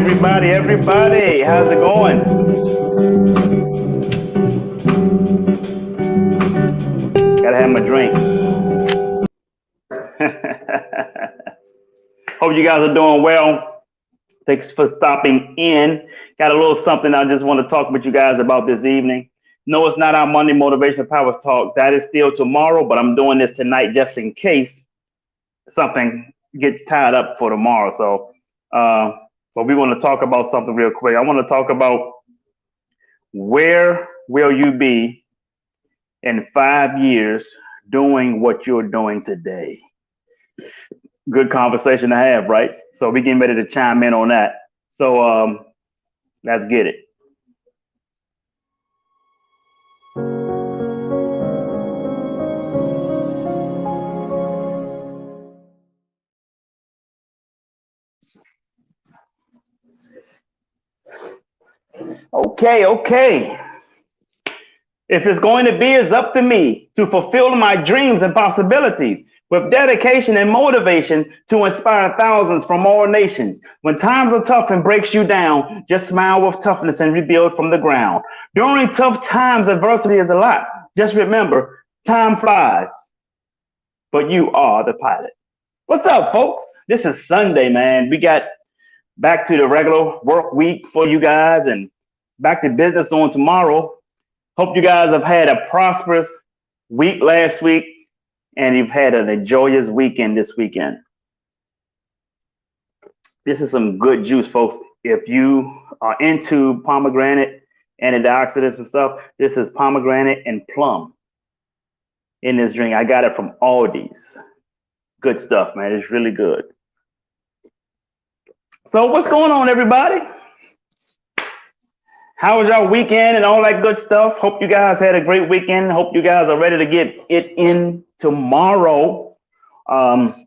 everybody, how's it going? Gotta have my drink. Hope you guys are doing well. Thanks for stopping in. Got a little something I just want to talk with you guys about this evening. No, it's not our Monday Motivational Powers Talk. That is still tomorrow, but I'm doing this tonight just in case something gets tied up for tomorrow. But we want to talk about something real quick. I want to talk about where will you be in 5 years doing what you're doing today? Good conversation to have, right? So we getting ready to chime in on that. So let's get it. Okay. If it's going to be, it's up to me to fulfill my dreams and possibilities with dedication and motivation to inspire thousands from all nations. When times are tough and breaks you down, just smile with toughness and rebuild from the ground. During tough times, adversity is a lot. Just remember, time flies, but you are the pilot. What's up, folks? This is Sunday, man. We got back to the regular work week for you guys and back to business on tomorrow. Hope you guys have had a prosperous week last week and you've had an joyous weekend this weekend. This is some good juice, folks. If you are into pomegranate, antioxidants and stuff, this is pomegranate and plum in this drink. I got it from Aldi's. Good stuff, man. It's really good. So what's going on, everybody? How was your weekend and all that good stuff? Hope you guys had a great weekend. Hope you guys are ready to get it in tomorrow. I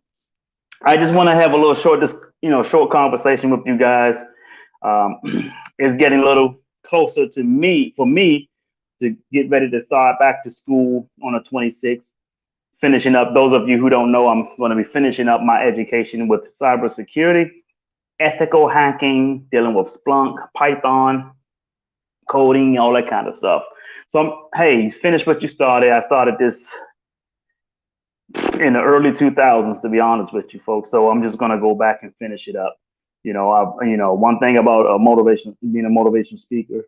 just want to have a little short conversation with you guys. It's getting a little closer to me, for me, to get ready to start back to school on the 26th. Finishing up, those of you who don't know, I'm going to be finishing up my education with cybersecurity, ethical hacking, dealing with Splunk, Python, coding, all that kind of stuff. So, hey, you finished what you started. I started this in the early 2000s, to be honest with you, folks. So I'm just gonna go back and finish it up. One thing about being a motivation speaker,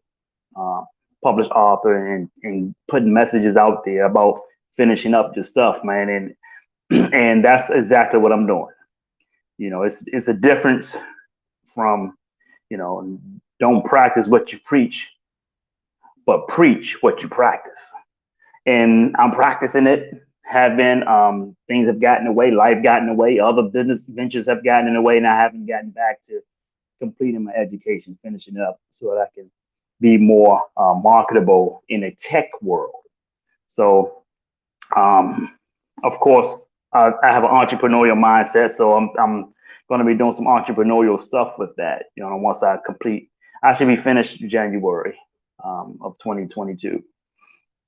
published author, and putting messages out there about finishing up your stuff, man, and that's exactly what I'm doing. It's a difference from, don't practice what you preach, but preach what you practice. And I'm practicing it. Things have gotten away, life gotten away, other business ventures have gotten in the way, and I haven't gotten back to completing my education, finishing it up so that I can be more marketable in a tech world. So, of course, I have an entrepreneurial mindset, so I'm going to be doing some entrepreneurial stuff with that. Once I should be finished January of 2022.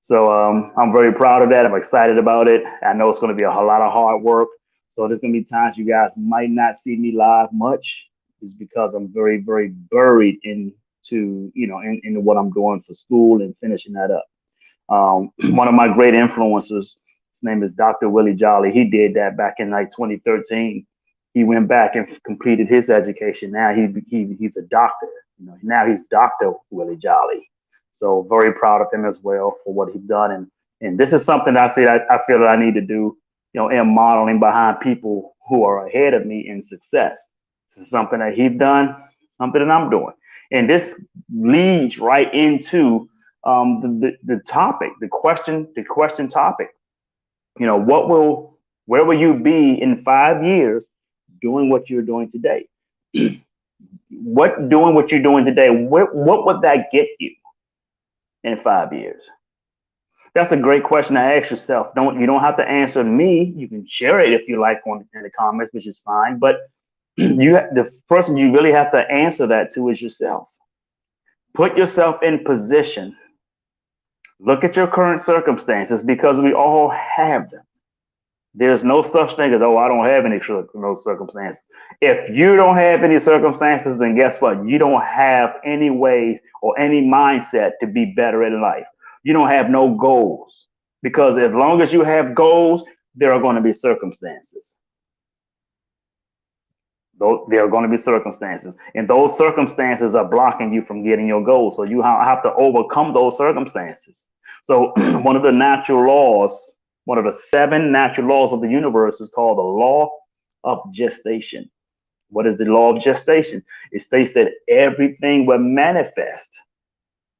So I'm very proud of that. I'm excited about it. I know it's going to be a lot of hard work. So there's going to be times you guys might not see me live much. It's because I'm very, very buried into what I'm doing for school and finishing that up. One of my great influencers, his name is Dr. Willie Jolly. He did that back in like 2013. He went back and completed his education. Now he's a doctor. Now he's Dr. Willie Jolly. So very proud of him as well for what he's done. And this is something I feel that I need to do, in modeling behind people who are ahead of me in success. This is something that he's done, something that I'm doing. And this leads right into the topic, the question topic. Where will you be in 5 years doing what you're doing today? Doing what you're doing today, what would that get you in 5 years? That's a great question to ask yourself. You don't have to answer me. You can share it if you like in the comments, which is fine. But the person you really have to answer that to is yourself. Put yourself in position. Look at your current circumstances, because we all have them. There's no such thing as, oh, I don't have any no circumstances. If you don't have any circumstances, then guess what? You don't have any way or any mindset to be better in life. You don't have no goals, because as long as you have goals, there are going to be circumstances. There are going to be circumstances, and those circumstances are blocking you from getting your goals. So you have to overcome those circumstances. So one of the natural laws, one of the 7 natural laws of the universe, is called the law of gestation. What is the law of gestation? It states that everything will manifest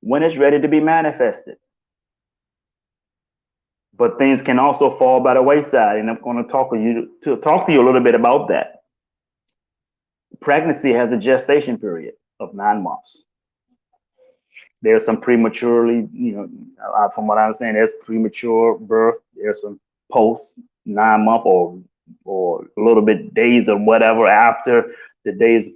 when it's ready to be manifested. But things can also fall by the wayside, and I'm going to talk to you a little bit about that. Pregnancy has a gestation period of 9 months. There's some prematurely, from what I understand, there's premature birth. There's some post 9 month or a little bit days or whatever after the baby's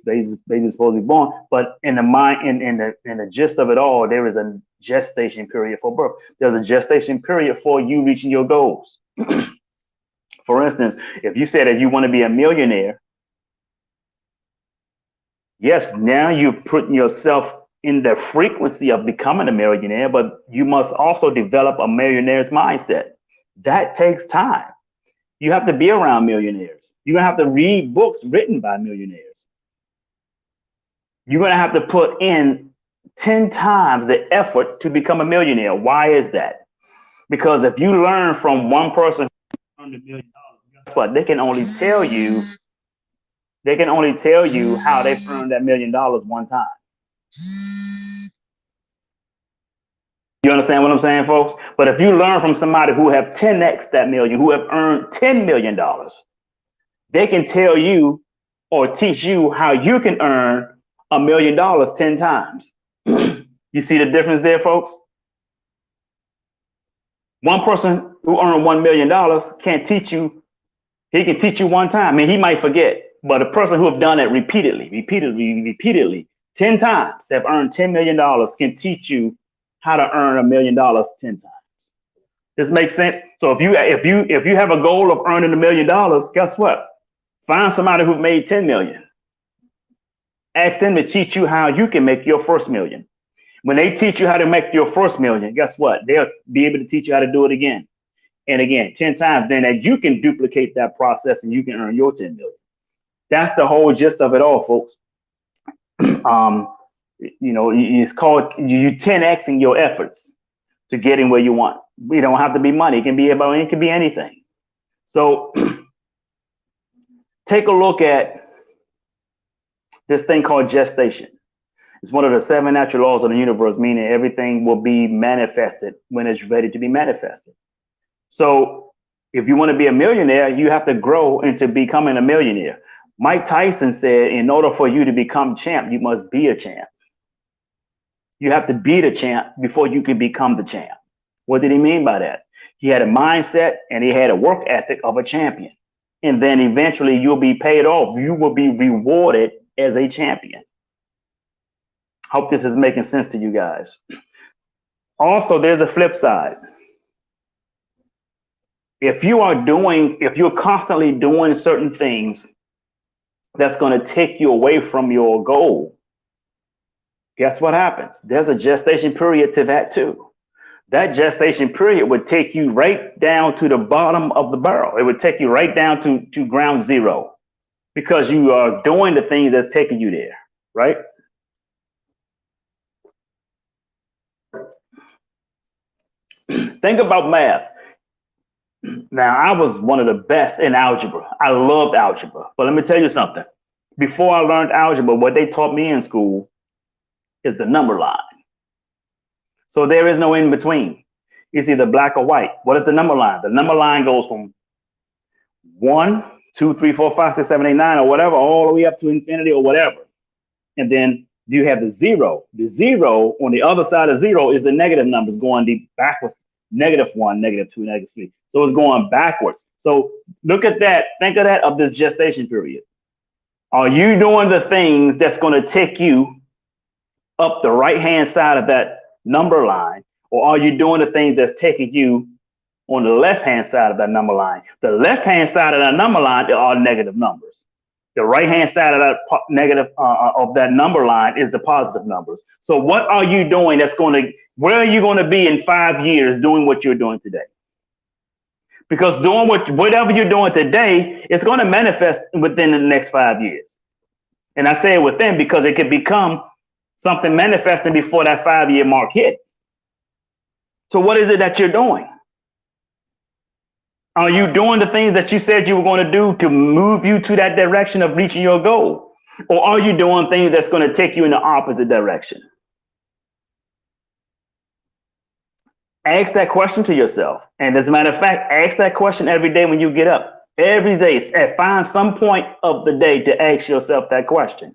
supposed to be born. But in the gist of it all, there is a gestation period for birth. There's a gestation period for you reaching your goals. For instance, if you said that you want to be a millionaire, yes, now you're putting yourself in the frequency of becoming a millionaire, but you must also develop a millionaire's mindset. That takes time. You have to be around millionaires. You're going to have to read books written by millionaires. You're going to have to put in 10 times the effort to become a millionaire. Why is that? Because if you learn from one person who earned $1 million, guess what? They can only tell you how they've earned that $1 million one time. You understand what I'm saying, folks? But if you learn from somebody who have 10x that million, who have earned $10 million, they can tell you or teach you how you can earn $1 million 10 times. You see the difference there, folks? One person who earned $1 million can't teach you. He can teach you one time. I mean, he might forget, but a person who have done it repeatedly, 10 times, have earned $10 million, can teach you how to earn $1 million 10 times. This makes sense. So if you have a goal of earning $1 million, guess what? Find somebody who's made 10 million. Ask them to teach you how you can make your first million. When they teach you how to make your first million, guess what? They'll be able to teach you how to do it again and again, 10 times. Then that you can duplicate that process and you can earn your 10 million. That's the whole gist of it all, folks. It's called you 10xing your efforts to getting where you want. We don't have to be money. It can be anything. So take a look at this thing called gestation. It's one of the 7 natural laws of the universe, meaning everything will be manifested when it's ready to be manifested. So if you want to be a millionaire, you have to grow into becoming a millionaire. Mike Tyson said, in order for you to become champ, you must be a champ. You have to be the champ before you can become the champ. What did he mean by that? He had a mindset and he had a work ethic of a champion. And then eventually you'll be paid off. You will be rewarded as a champion. Hope this is making sense to you guys. Also, there's a flip side. If you're constantly doing certain things that's going to take you away from your goal, guess what happens? There's a gestation period to that too. That gestation period would take you right down to the bottom of the barrel. It would take you right down to ground zero because you are doing the things that's taking you there, right? Think about math. Now, I was one of the best in algebra. I loved algebra. But let me tell you something. Before I learned algebra, what they taught me in school is the number line. So there is no in between. It's either black or white. What is the number line? The number line goes from 1, 2, 3, 4, 5, 6, 7, 8, 9, or whatever, all the way up to infinity or whatever. And then you have the zero. The zero on the other side of zero is the negative numbers going backwards. -1, -2, -3. So it's going backwards. So look at that. Think of that, of this gestation period. Are you doing the things that's going to take you up the right-hand side of that number line? Or are you doing the things that's taking you on the left-hand side of that number line. The left-hand side of that number line are negative numbers. The right-hand side of that negative of that number line is the positive numbers. So what are you doing that's going to, where are you going to be in 5 years doing what you're doing today? Because doing whatever you're doing today, it's going to manifest within the next 5 years. And I say within because it could become something manifesting before that 5-year mark hit. So what is it that you're doing? Are you doing the things that you said you were going to do to move you to that direction of reaching your goal? Or are you doing things that's going to take you in the opposite direction? Ask that question to yourself. And as a matter of fact, ask that question every day when you get up. Every day, find some point of the day to ask yourself that question.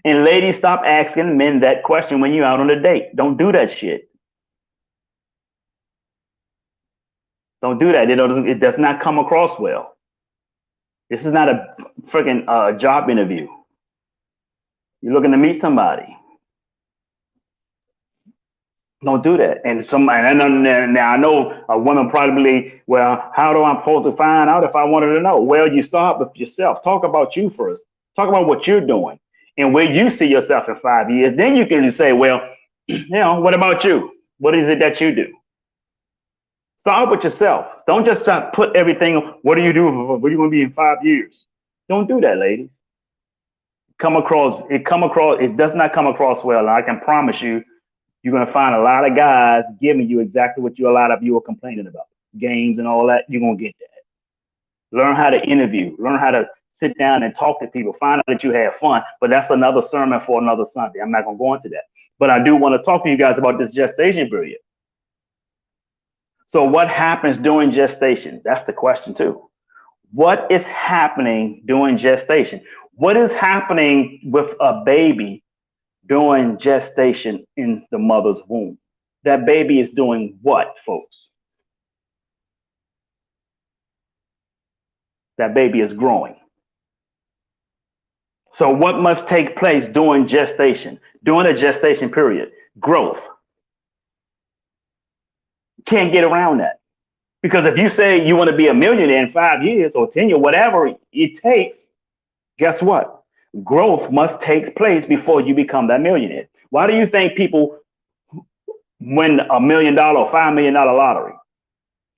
And ladies, stop asking men that question when you're out on a date. Don't do that shit. Don't do that. It does not come across well. This is not a freaking job interview. You're looking to meet somebody. Don't do that. And now I know a woman probably, well, how do I supposed to find out if I wanted to know? Well, you start with yourself. Talk about you first. Talk about what you're doing and where you see yourself in 5 years. Then you can say, well, what about you? What is it that you do? Start with yourself. Don't just put everything, what are you doing? What are you going to be in 5 years? Don't do that, ladies. It does not come across well. And I can promise you, you're going to find a lot of guys giving you exactly what a lot of you are complaining about. Games and all that, you're going to get that. Learn how to interview. Learn how to sit down and talk to people. Find out that you have fun. But that's another sermon for another Sunday. I'm not going to go into that. But I do want to talk to you guys about this gestation period. So what happens during gestation? That's the question too. What is happening during gestation? What is happening with a baby during gestation in the mother's womb? That baby is doing what, folks? That baby is growing. So what must take place during gestation? During the gestation period? Growth. Can't get around that. Because if you say you want to be a millionaire in 5 years or 10 years, whatever it takes, guess what? Growth must take place before you become that millionaire. Why do you think people win $1 million or $5 million lottery,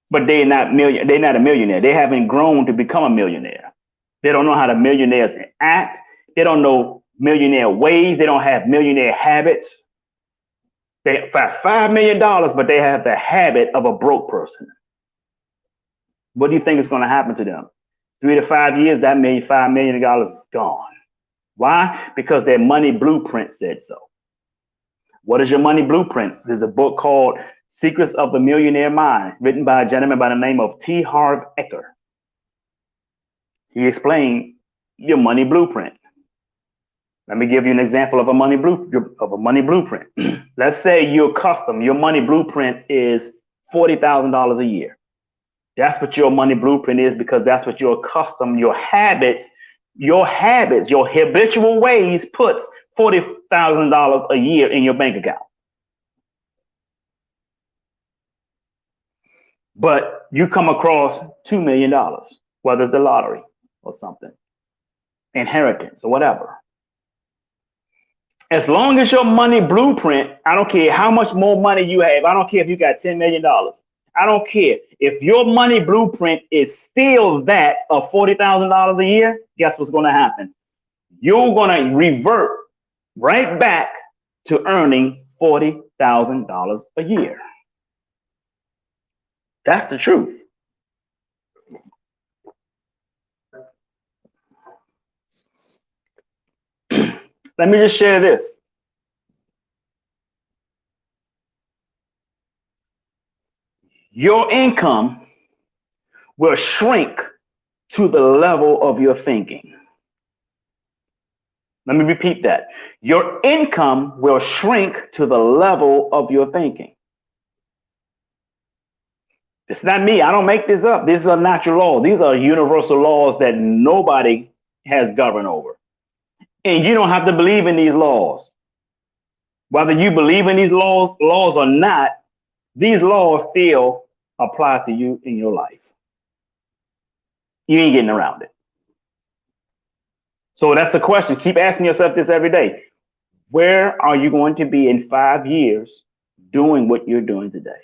but they're not a millionaire? They haven't grown to become a millionaire. They don't know how the millionaires act. They don't know millionaire ways. They don't have millionaire habits. They have $5 million, but they have the habit of a broke person. What do you think is going to happen to them? 3 to 5 years, that $5 million is gone. Why? Because their money blueprint said so. What is your money blueprint? There's a book called Secrets of the Millionaire Mind, written by a gentleman by the name of T. Harv Eker. He explained your money blueprint. Let me give you an example of a money blueprint. Let's say your money blueprint is $40,000 a year. That's what your money blueprint is, because that's what your habits, your habitual ways puts $40,000 a year in your bank account. But you come across $2 million, whether it's the lottery or something, inheritance or whatever. As long as your money blueprint, I don't care how much more money you have. I don't care if you got $10 million. I don't care. If your money blueprint is still that of $40,000 a year, guess what's going to happen? You're going to revert right back to earning $40,000 a year. That's the truth. Let me just share this. Your income will shrink to the level of your thinking. Let me repeat that. Your income will shrink to the level of your thinking. It's not me. I don't make this up. These are natural laws. These are universal laws that nobody has govern over. And you don't have to believe in these laws. Whether you believe in these laws or not, these laws still apply to you in your life. You ain't getting around it. So that's the question. Keep asking yourself this every day. Where are you going to be in 5 years doing what you're doing today?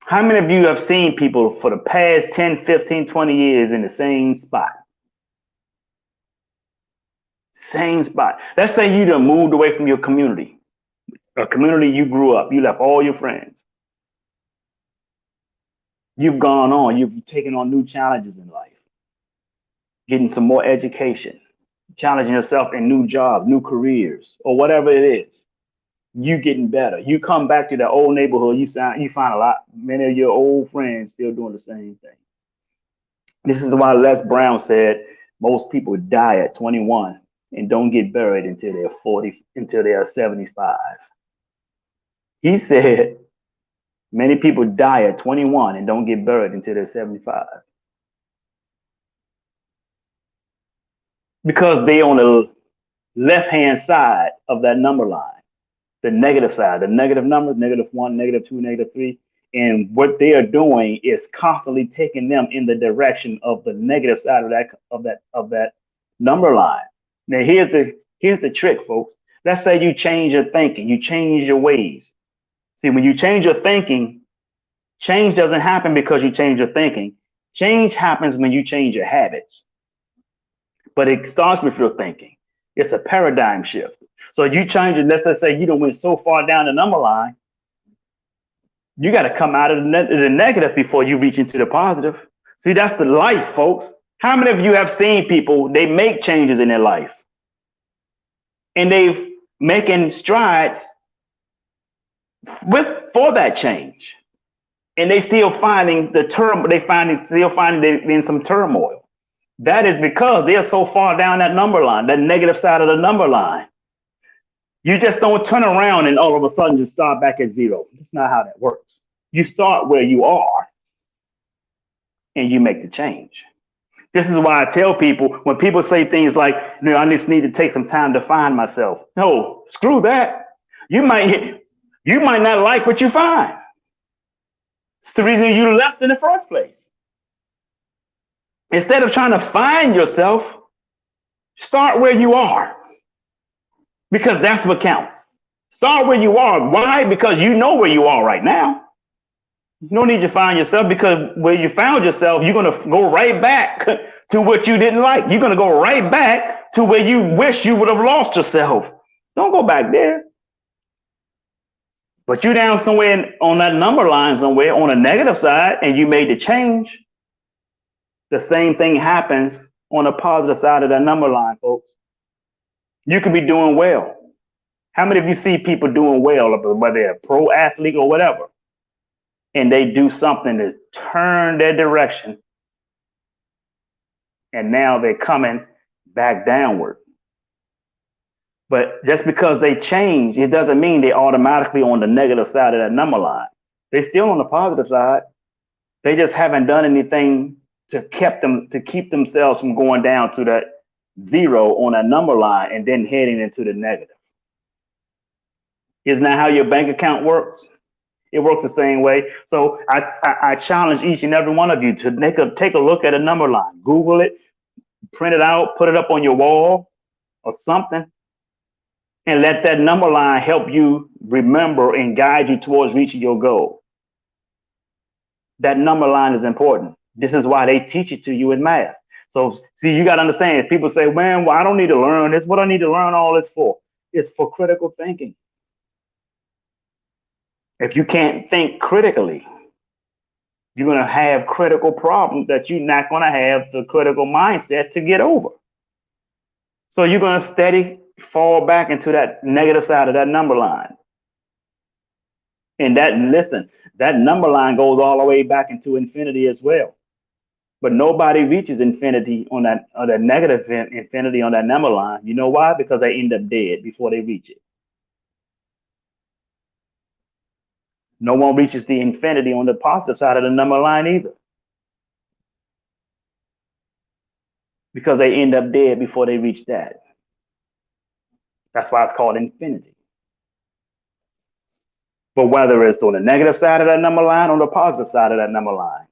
How many of you have seen people for the past 10, 15, 20 years in the same spot? Same spot. Let's say you done moved away from your community, a community you grew up. You left all your friends. You've gone on. You've taken on new challenges in life, getting some more education, challenging yourself in new jobs, new careers, or whatever it is. You getting better. You come back to that old neighborhood. You find many of your old friends still doing the same thing. This is why Les Brown said most people die at 21 and don't get buried until they're 40, until they are 75. He said many people die at 21 and don't get buried until they're 75. Because they on the left-hand side of that number line, the negative side, the negative numbers, -1, -2, -3. And what they are doing is constantly taking them in the direction of the negative side of that number line. Now here's the trick, folks. Let's say you change your thinking, you change your ways. See, when you change your thinking, change doesn't happen because you change your thinking. Change happens when you change your habits. But it starts with your thinking. It's a paradigm shift. So you change it. Let's just say you don't went so far down the number line. You got to come out of the negative before you reach into the positive. See, that's the life, folks. How many of you have seen people, they make changes in their life and they've making strides for that change, and they still finding still finding they're in some turmoil. That is because they're so far down that number line, that negative side of the number line. You just don't turn around and all of a sudden just start back at zero. That's not how that works. You start where you are and you make the change. This is why I tell people, when people say things like, I just need to take some time to find myself. No, screw that. You might not like what you find. It's the reason you left in the first place. Instead of trying to find yourself, start where you are, because that's what counts. Start where you are. Why? Because you know where you are right now. You don't need to find yourself, because where you found yourself, you're going to go right back to what you didn't like. You're going to go right back to where you wish you would have lost yourself. Don't go back there. But you down somewhere on that number line somewhere on a negative side, and you made the change. The same thing happens on the positive side of that number line, folks. You could be doing well. How many of you see people doing well, whether they're a pro athlete or whatever, and they do something to turn their direction, and now they're coming back downward? But just because they change, it doesn't mean they automatically on the negative side of that number line. They're still on the positive side. They just haven't done anything to keep themselves from going down to that zero on that number line and then heading into the negative. Isn't that how your bank account works? It works the same way. So I challenge each and every one of you to take a look at a number line. Google it, print it out, put it up on your wall or something, and let that number line help you remember and guide you towards reaching your goal. That number line is important. This is why they teach it to you in math. So see, you got to understand, if people say, man, well, I don't need to learn this. What I need to learn all this for? It's for critical thinking. If you can't think critically, you're going to have critical problems that you're not going to have the critical mindset to get over. So you're going to steady fall back into that negative side of that number line. And that number line goes all the way back into infinity as well. But nobody reaches infinity on that negative infinity on that number line. You know why? Because they end up dead before they reach it. No one reaches the infinity on the positive side of the number line either, because they end up dead before they reach that. That's why it's called infinity. But whether it's on the negative side of that number line or the positive side of that number line,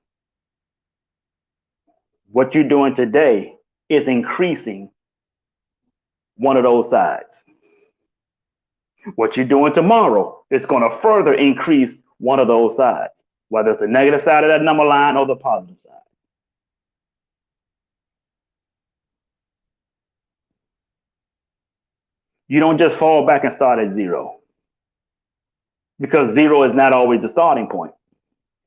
what you're doing today is increasing one of those sides. What you're doing tomorrow is going to further increase one of those sides, whether it's the negative side of that number line or the positive side. You don't just fall back and start at zero, because zero is not always the starting point.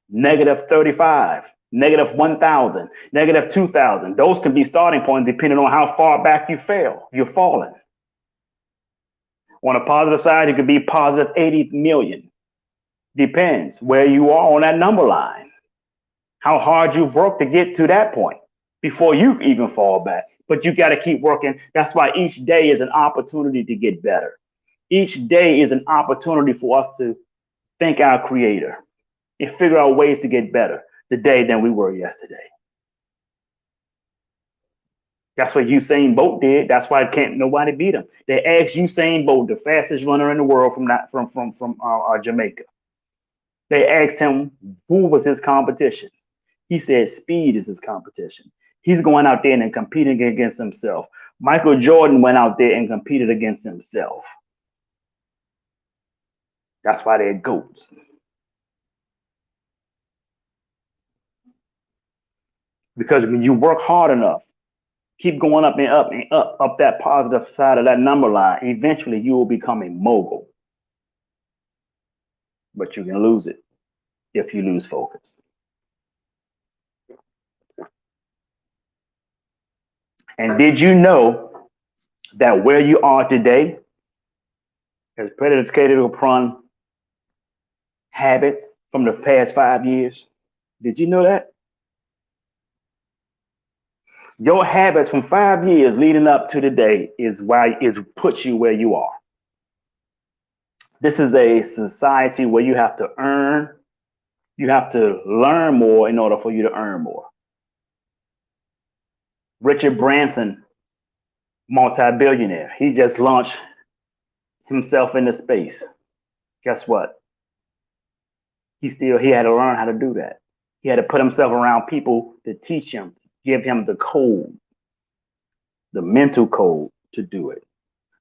Negative 35, negative 1,000, negative 2,000. Those can be starting points depending on how far back you're falling. On a positive side, it could be positive 80 million. Depends where you are on that number line, how hard you've worked to get to that point before you even fall back. But you got to keep working. That's why each day is an opportunity to get better. Each day is an opportunity for us to thank our Creator and figure out ways to get better today than we were yesterday. That's what Usain Bolt did. That's why can't nobody beat him. They asked Usain Bolt, the fastest runner in the world from Jamaica. They asked him who was his competition. He said speed is his competition. He's going out there and competing against himself. Michael Jordan went out there and competed against himself. That's why they're GOATs. Because when you work hard enough, keep going up and up and up that positive side of that number line, eventually you will become a mogul. But you can lose it if you lose focus. And did you know that where you are today is predicated upon habits from the past 5 years? Did you know that? Your habits from 5 years leading up to today is puts you where you are. This is a society where you have to earn, you have to learn more in order for you to earn more. Richard Branson, multi-billionaire, he just launched himself into space. Guess what? He had to learn how to do that. He had to put himself around people to teach him, give him the code, the mental code to do it.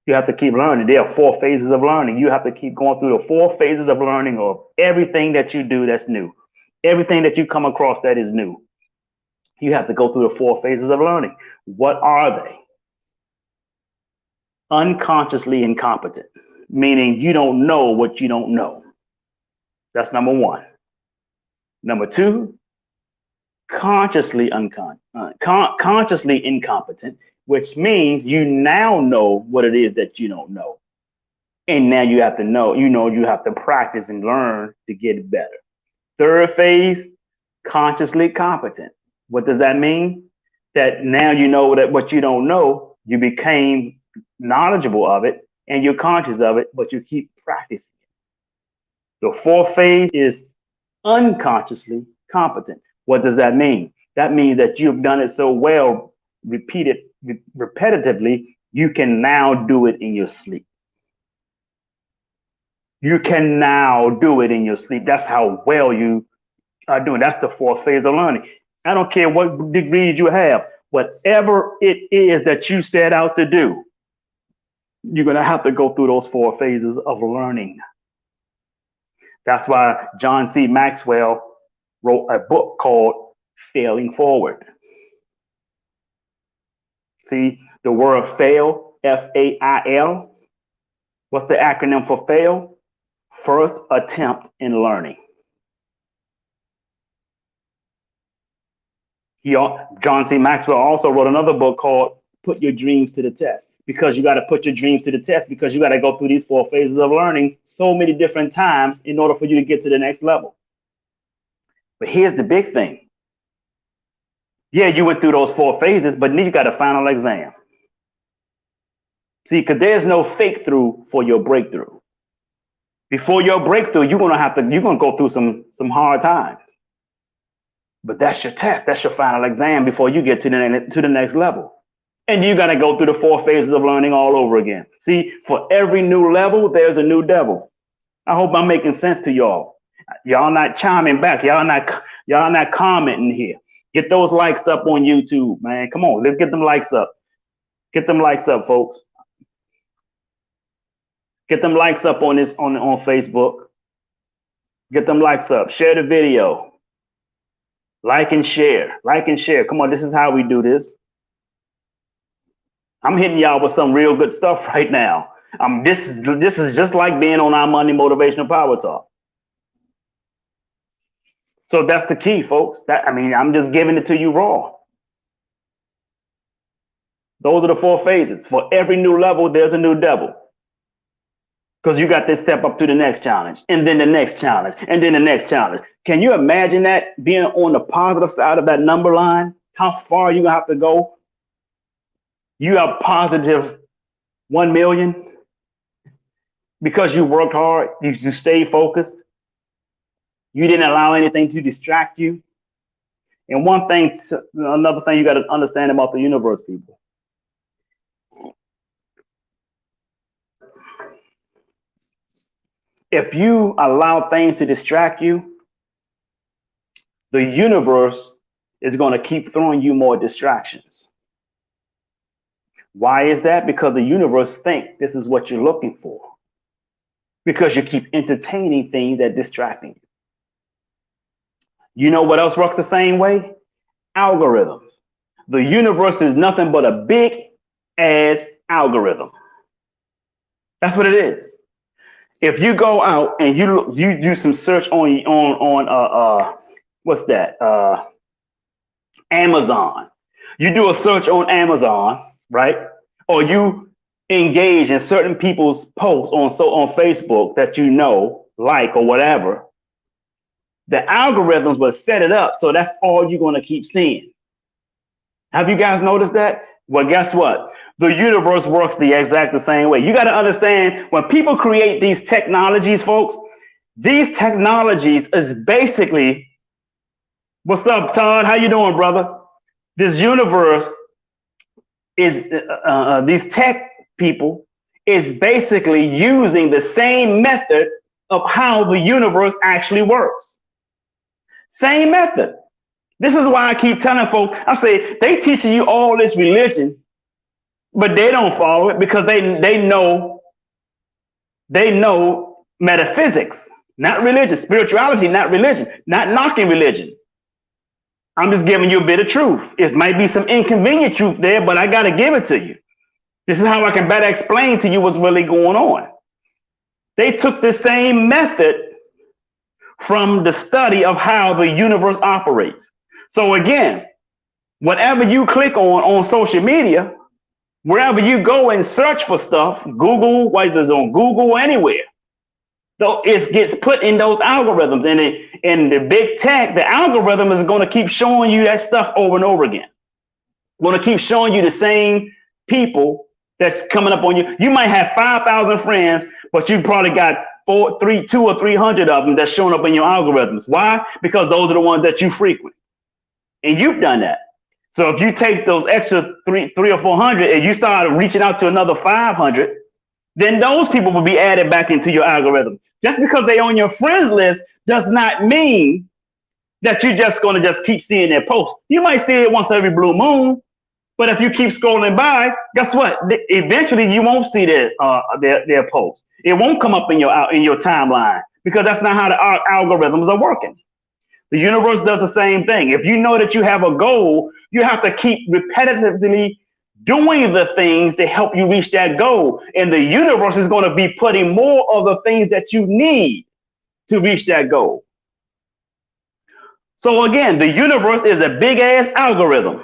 You have to keep learning. There are 4 phases of learning. You have to keep going through the 4 phases of learning of everything that you do that's new. Everything that you come across that is new. You have to go through the 4 phases of learning. What are they? Unconsciously incompetent, meaning you don't know what you don't know. That's number 1. Number 2, consciously incompetent, which means you now know what it is that you don't know. And now you have to know, you have to practice and learn to get better. 3rd phase, consciously competent. What does that mean? That now you know that what you don't know, you became knowledgeable of it and you're conscious of it, but you keep practicing it. The 4th phase is unconsciously competent. What does that mean? That means that you've done it so well, repetitively, you can now do it in your sleep. You can now do it in your sleep. That's how well you are doing. That's the 4th phase of learning. I don't care what degrees you have, whatever it is that you set out to do, you're going to have to go through those 4 phases of learning. That's why John C. Maxwell wrote a book called Failing Forward. See, the word fail, F-A-I-L. What's the acronym for fail? First attempt in learning. John C. Maxwell also wrote another book called Put Your Dreams to the Test, because you got to put your dreams to the test, because you got to go through these 4 phases of learning so many different times in order for you to get to the next level. But here's the big thing. Yeah, you went through those 4 phases, but then you got a final exam. See, because there's no fake through for your breakthrough. Before your breakthrough, you're gonna go through some hard times. But that's your test. That's your final exam before you get to the next level. And you got to go through the 4 phases of learning all over again. See, for every new level, there's a new devil. I hope I'm making sense to y'all. Y'all not chiming back. Y'all not commenting here. Get those likes up on YouTube, man. Come on, let's get them likes up. Get them likes up, folks. Get them likes up on this on Facebook. Get them likes up. Share the video. Like and share. Like and share. Come on, this is how we do this. I'm hitting y'all with some real good stuff right now. This is just like being on our Monday Motivational Power Talk. So that's the key, folks. I'm just giving it to you raw. Those are the 4 phases. For every new level, there's a new devil. Because you got to step up to the next challenge, and then the next challenge, and then the next challenge. Can you imagine that being on the positive side of that number line? How far you gonna have to go? You have positive 1 million because you worked hard, you stayed focused. You didn't allow anything to distract you. And another thing you got to understand about the universe, people. If you allow things to distract you, the universe is going to keep throwing you more distractions. Why is that? Because the universe thinks this is what you're looking for. Because you keep entertaining things that distracting you. You know what else works the same way? Algorithms. The universe is nothing but a big ass algorithm. That's what it is. If you go out and you do some search on what's that? Amazon. You do a search on Amazon, right? Or you engage in certain people's posts on Facebook that you know, like, or whatever. The algorithms will set it up so that's all you're going to keep seeing. Have you guys noticed that? Well, guess what? The universe works the exact same way. You got to understand, when people create these technologies, folks, these technologies is basically, what's up, Todd? How you doing, brother? This universe is, these tech people is basically using the same method of how the universe actually works. Same method. This is why I keep telling folks, I say, they teaching you all this religion, but they don't follow it because they know metaphysics, not religion, spirituality, not religion, not knocking religion. I'm just giving you a bit of truth. It might be some inconvenient truth there, but I got to give it to you. This is how I can better explain to you what's really going on. They took the same method from the study of how the universe operates. So again, whatever you click on social media, wherever you go and search for stuff, Google, whether it's on Google or anywhere, so it gets put in those algorithms. And in the big tech, the algorithm is going to keep showing you that stuff over and over again. Going to keep showing you the same people that's coming up on you. You might have 5,000 friends, but you probably got 200 or 300 of them that's showing up in your algorithms. Why? Because those are the ones that you frequent. And you've done that. So if you take those extra 300 or 400 and you start reaching out to another 500, then those people will be added back into your algorithm. Just because they're on your friends list does not mean that you're just going to just keep seeing their posts. You might see it once every blue moon, but if you keep scrolling by, guess what? Eventually you won't see their posts. It won't come up in your timeline because that's not how the algorithms are working. The universe does the same thing. If you know that you have a goal, you have to keep repetitively doing the things to help you reach that goal. And the universe is going to be putting more of the things that you need to reach that goal. So again, the universe is a big ass algorithm.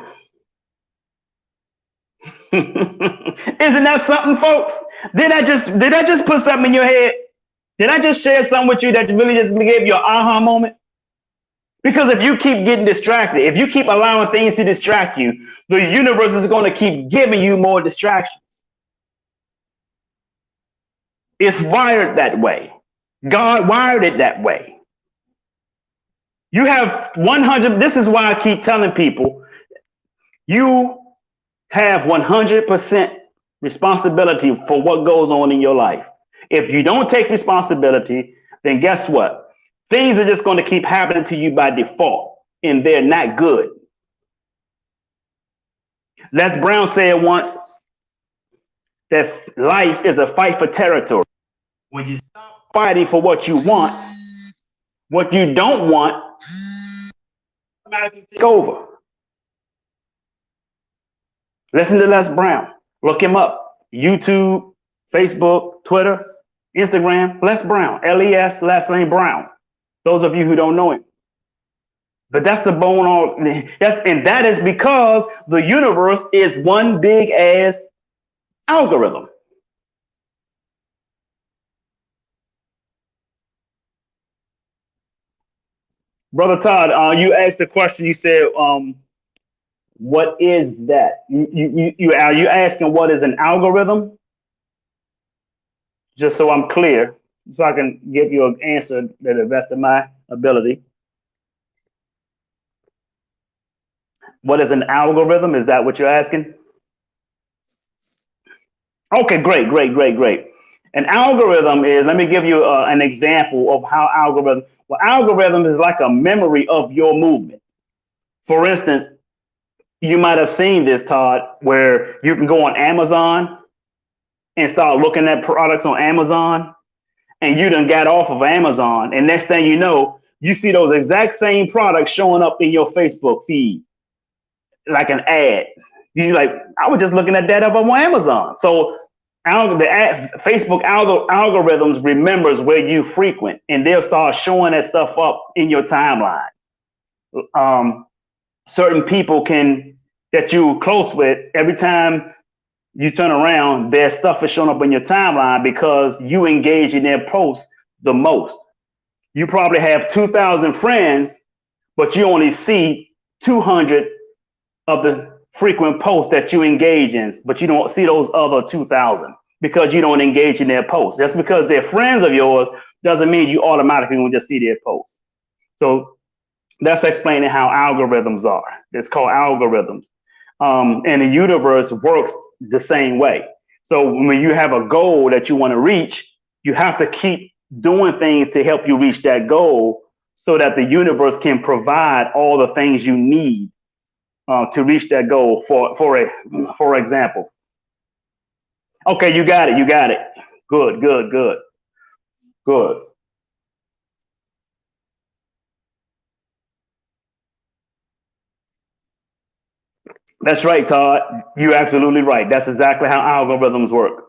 Isn't that something, folks? Did I just put something in your head? Did I just share something with you that really just gave you an aha moment? Because if you keep getting distracted, if you keep allowing things to distract you, the universe is going to keep giving you more distractions. It's wired that way. God wired it that way. You have 100. This is why I keep telling people, you have 100% responsibility for what goes on in your life. If you don't take responsibility, then guess what? Things are just going to keep happening to you by default, and they're not good. Les Brown said once that life is a fight for territory. When you stop fighting for what you want, what you don't want automatically take over. Listen to Les Brown. Look him up. YouTube, Facebook, Twitter, Instagram. Les Brown. LES, last name Brown. Those of you who don't know him. But that's the bone on. And that is because the universe is one big ass algorithm. Brother Todd, you asked the question. You said, "What is that?" Are you asking what is an algorithm? Just so I'm clear, so I can give you an answer to the best of my ability. What is an algorithm? Is that what you're asking? Okay, great, great, great, great. An algorithm is, let me give you an example of how algorithm, well, algorithm is like a memory of your movement. For instance, you might have seen this, Todd, where you can go on Amazon and start looking at products on Amazon, and you done got off of Amazon, and next thing you know, you see those exact same products showing up in your Facebook feed, like an ad. You like, I was just looking at that up on Amazon. So Facebook algorithms remembers where you frequent, and they'll start showing that stuff up in your timeline. Certain people that you're close with, every time you turn around, their stuff is showing up in your timeline because you engage in their posts the most. You probably have 2,000 friends, but you only see 200 of the frequent posts that you engage in, but you don't see those other 2,000 because you don't engage in their posts. Just because they're friends of yours doesn't mean you automatically will just see their posts. So that's explaining how algorithms are. It's called algorithms. And the universe works the same way. So when you have a goal that you want to reach, you have to keep doing things to help you reach that goal so that the universe can provide all the things you need to reach that goal. For example. Okay, you got it. You got it. Good, good, good, good. That's right, Todd. You're absolutely right. That's exactly how algorithms work.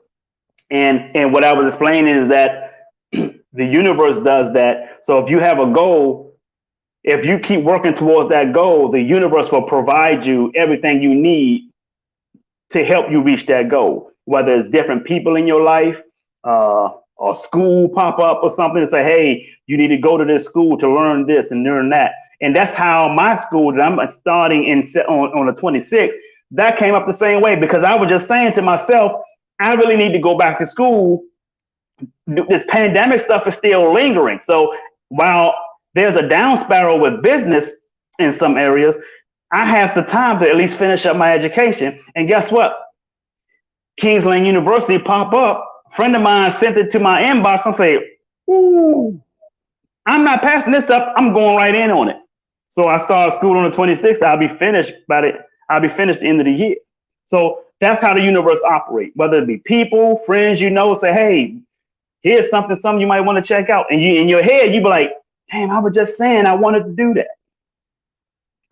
And what I was explaining is that the universe does that. So if you have a goal, if you keep working towards that goal, the universe will provide you everything you need to help you reach that goal. Whether it's different people in your life, or school pop up or something and say, hey, you need to go to this school to learn this and learn that. And that's how my school that I'm starting on the 26th, that came up the same way, because I was just saying to myself, I really need to go back to school. This pandemic stuff is still lingering. So while there's a down spiral with business in some areas, I have the time to at least finish up my education. And guess what? Kingsland University pop up. A friend of mine sent it to my inbox and say, ooh, I'm not passing this up. I'm going right in on it. So I start school on the 26th. I'll be finished at the end of the year. So that's how the universe operates. Whether it be people, friends, say, hey, here's something you might want to check out. And you in your head, you be like, damn, I was just saying I wanted to do that.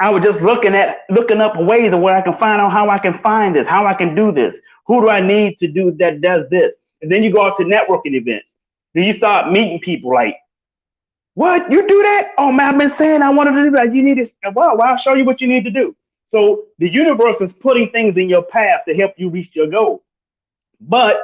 I was just looking up ways of where I can find out how I can find this, how I can do this. Who do I need to do that does this? And then you go out to networking events. Then you start meeting people like, what? You do that? Oh man, I've been saying I wanted to do that. You need to, well, I'll show you what you need to do. So the universe is putting things in your path to help you reach your goal. But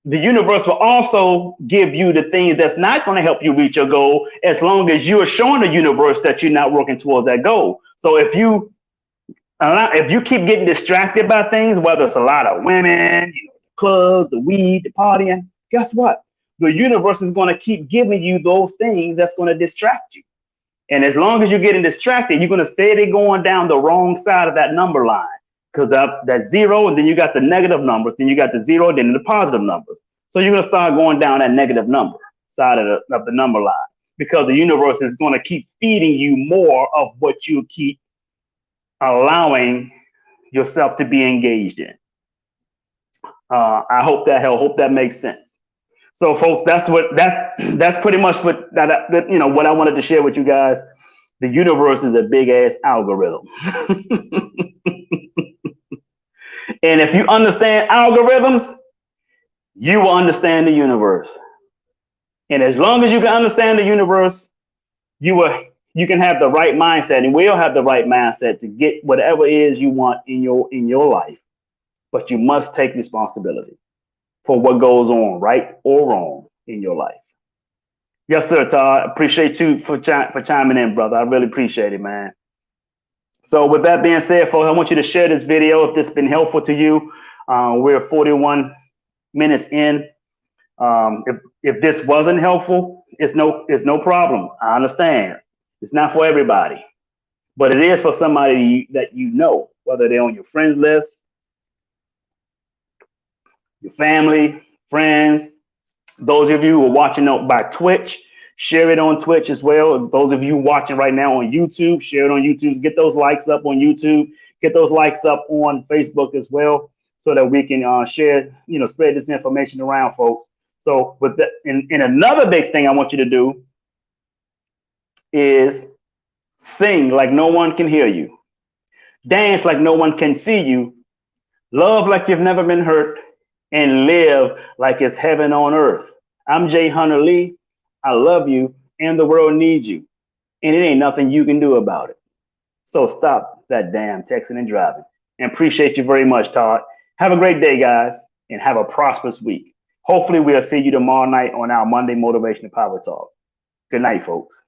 the universe will also give you the things that's not going to help you reach your goal, as long as you are showing the universe that you're not working towards that goal. So if you keep getting distracted by things, whether it's a lot of women, the clubs, the weed, the partying, guess what? The universe is going to keep giving you those things that's going to distract you. And as long as you're getting distracted, you're going to steady going down the wrong side of that number line, because that zero, and then you got the negative numbers, then you got the zero, then the positive numbers. So you're going to start going down that negative number. side of the number line, because the universe is going to keep feeding you more of what you keep allowing yourself to be engaged in. I hope that helps. Hope that makes sense. So, folks, that's pretty much what what I wanted to share with you guys. The universe is a big ass algorithm, and if you understand algorithms, you will understand the universe. And as long as you can understand the universe, you can have the right mindset, and will have the right mindset to get whatever it is you want in your life. But you must take responsibility for what goes on, right or wrong, in your life. Yes, sir, Todd. Appreciate you for chiming in, brother. I really appreciate it, man. So with that being said, folks, I want you to share this video if this has been helpful to you. We're 41 minutes in. If this wasn't helpful, it's no problem. I understand. It's not for everybody, but it is for somebody that you know, whether they're on your friends list, your family, friends. Those of you who are watching by Twitch, share it on Twitch as well. Those of you watching right now on YouTube, share it on YouTube. Get those likes up on YouTube. Get those likes up on Facebook as well, so that we can share, spread this information around, folks. So with that, and another big thing I want you to do is sing like no one can hear you. Dance like no one can see you. Love like you've never been hurt. And live like it's heaven on earth. I'm Jay Hunter Lee. I love you, and the world needs you. And it ain't nothing you can do about it. So stop that damn texting and driving. And appreciate you very much, Todd. Have a great day, guys, and have a prosperous week. Hopefully, we'll see you tomorrow night on our Monday Motivational Power Talk. Good night, folks.